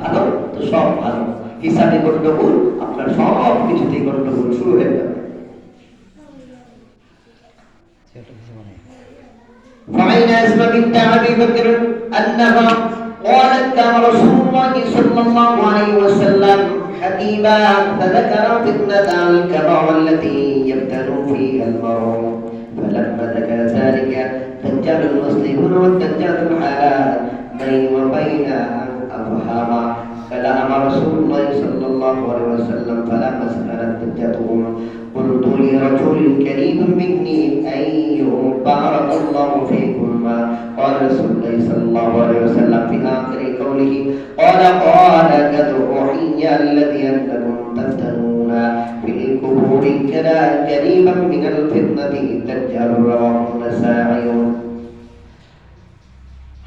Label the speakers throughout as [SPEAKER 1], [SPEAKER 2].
[SPEAKER 1] ভালো তো সব ভালো, হিসাবে গন্ডগোল, আপনার সব কিছুতেই গন্ডগোল শুরু হয়ে যাবে। وعن أسماء بنت أبي بكر أنها قالت كان رسول الله صلى الله عليه وسلم حكيما فذكر فتنة الكبر التي يبتلو فيها المرء فلما ذكر ذلك دجال المسلمون والدجال الحلال بين وبين أفهاما فلما رسول الله صلى الله عليه وسلم فلما سكنت دجتهم قلت لرجل كريم مني أي بارك الله فيكما قال رسول الله صلى الله عليه وسلم في آخر قوله قال قد أوحي الذي أنكم تفتنون في القبور كذا قريبا من الفتنة الدجال رواه النسائي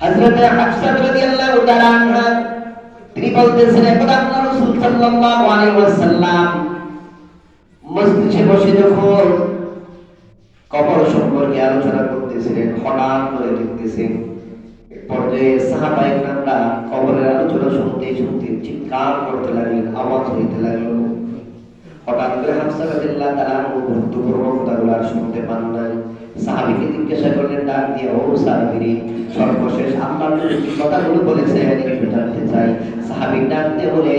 [SPEAKER 1] হযরত হাফসা রাদিয়াল্লাহু তাআলা আনহা তিনি বলতেছেন একদা আল্লাহ রাসূল সাল্লাল্লাহু আলাইহি ওয়াসাল্লাম মজলিসে বসে যখন কবর সম্পর্কে আলোচনা করতেছিলেন, হঠাৎ করে দেখতেছেন পর্যায়ে সাহাবায়ে কেরামরা কবরের আলোচনা শুনতে শুনতে চিৎকার করতে লাগলেন, আওয়াজ হইতে লাগলো। হঠাৎ করে হাফসা রাদিয়াল্লাহু তাআলা গুরুত্বপূর্ণ কথাগুলো আর শুনতে পান নাই। সাহাবীকে জিজ্ঞাসা করলেন ডাক দিয়ে, ও সাহাবী, সর্বশেষ আল্লাহর নবী কি কথাগুলো বলেছে একটু জানতে চাই। সাহাবী ডাক দিয়ে বলে,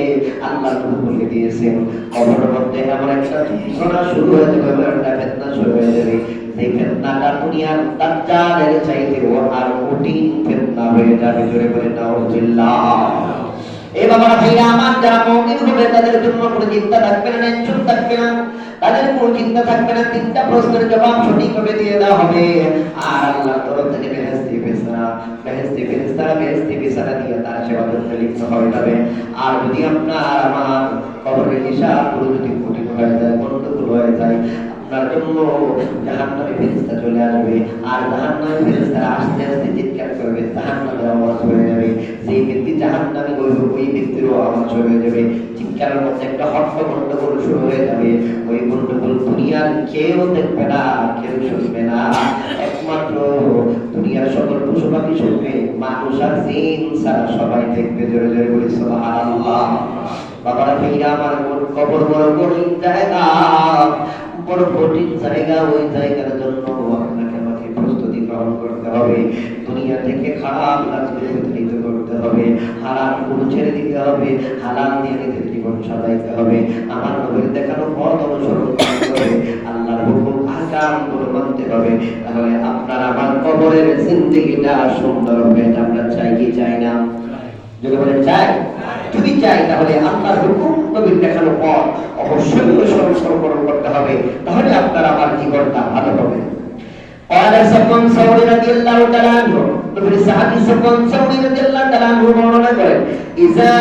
[SPEAKER 1] আল্লাহর নবী বলে দিয়েছেন কবরের মধ্যে এমন একটা যন্ত্রণা শুরু হয়ে যাবে, একটা ফিতনা শুরু হয়ে যাবে, সেই ফিতনাটা দুনিয়ার দাজ্জালের চাইতেও আর কঠিন ফিতনা হয়ে যাবে। জোরে বলে নাউজুবিল্লাহ। এই বাবারা ভাইরা আমার, যারা মুমিন হবে তাদের জন্য কোনো চিন্তা থাকবে না, টেনশন থাকবে না, তাদের কোনো চিন্তা থাকবে না। তিনটা প্রশ্নের জবাব সঠিকভাবে দিয়ে দেওয়া হবে। আর আল্লাহর তরফ থেকে বেহেশতি বিছানা দিয়ে তার সেবাযত্নে লিপ্ত হয়ে যাবে। আর যদি আপনার আমার কবরের হিসাব পুরো যদি কঠিন হয়ে যায়, গন্ডগোল হয়ে যায়, আপনার জন্য জাহান্নামে ফেরেশতা চলে আসবে। আর জাহান্নামে ফেরেশতারা আস্তে আস্তে চিৎকার করবে, জাহান্নামের আওয়াজ হয়ে যাবে। যেই ব্যক্তি জাহান্নামে গইবে ওই ব্যক্তিরও আওয়াজ হয়ে যাবে। চিৎকারের মধ্যে একটা গন্ডগোল শুরু হয়ে যাবে। ওই গন্ডগোল দুনিয়ার কেউ দেখবে না, কেউ শুনবে না, একমাত্র দুনিয়ার সকল পশু পাখি শুনবে, মানুষ আর জিন ছাড়া সবাই দেখবে। জোরে জোরে বলি সুবহানাল্লাহ। বাবারা ভাইরা আমার, কবর বড় কঠিন জায়গা, বড় কঠিন জায়গা। ওই জায়গার জন্য আপনাকে আমাকে প্রস্তুতি গ্রহণ করতে হবে। দুনিয়া থেকে খারাপ কাজকে বিতাড়িত করতে হবে, হারাম গুলো ছেড়ে দিতে হবে, হালাল দিয়ে নিজের জীবন সাজাইতে হবে, আমার নবীর দেখানো পথ অনুসরণ করতে হবে, আল্লাহর হুকুম আহকাম গুলো মানতে হবে। তাহলে আপনার আমার কবরের জিন্দেগিটা সুন্দর হবে। এটা আমরা চাই কি চাই না? যদি বলেন চাই, যদি চাই তাহলে আল্লাহর হুকুম, নবীর দেখানো পথ অবশ্যই অনুসরণ করতে হবে। তাহলে আপনার আমার জীবনটা ভালো হবে। قال سفيان ثوري رضي الله تعالى عنه নবীর সাহাবী সফওয়ান সাউরি রাদিয়াল্লাহু তাআলা আনহু বর্ণনা করেন, ইজা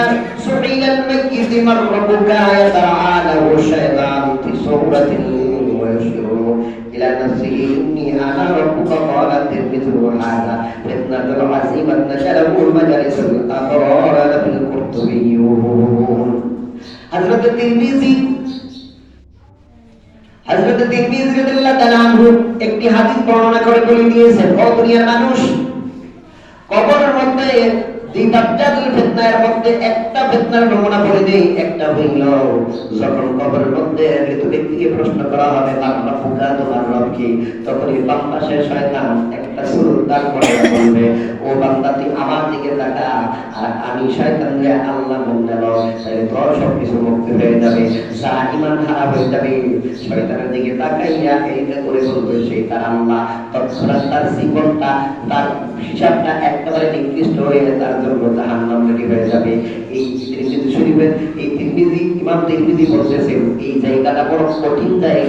[SPEAKER 1] সুইলাল মাইয়িত মান রাব্বুকা ইয়াতাআলাহু শায়তান ফি সূরাতিন ওয়া ইয়াশুরু ইলা নাফসিহি ইন্নী আনা রাব্বুকা ক্বালা তিরমিযু হাযা ফিতনাতুল আযীমাত নাশারাহু মাজালিসুল আবরার ফিল কুরতুবিয়্যুন। হযরত তিরমিজি রাদিয়াল্লাহু তাআলা আনহু একটি হাদিস বর্ণনা করে বলে দিয়েছেন, ও দুনিয়ার মানুষ, কবরের মধ্যে দুই দাজ্জালের ফিতনার মধ্যে একটা ফিতনার নমুনা বলে দেই। একটা হইল যখন কবরের মধ্যে মৃত ব্যক্তিকে প্রশ্ন করা হবে, তার রব্বুকা, তোমার রব কি? তখন এই বাম পাশে শয়তান একটা সুর দাঁড় করে বলবে, ও বান্দা, তুই আমার দিকে তাকা, আর আমি শয়তানকে আল্লাহ বলে দাও, তাহলে তোর সবকিছু মুক্ত হয়ে যাবে, যা ঈমান হারা হয়ে যাবে। শয়তানের দিকে তাকাইয়া এইটা করে বলবে সেই তার আল্লাহ। তৎক্ষণাৎ তার জীবনটা, তার হিসাবটা একেবারে নিকৃষ্ট হয়ে তার জন্য জাহান্নাম রেডি হয়ে যাবে। এই তিরমিজি শরীফের এই তিরমিজি ইমাম তিরমিজি বলতেছেন, এই জায়গাটা বড় কঠিন জায়গা।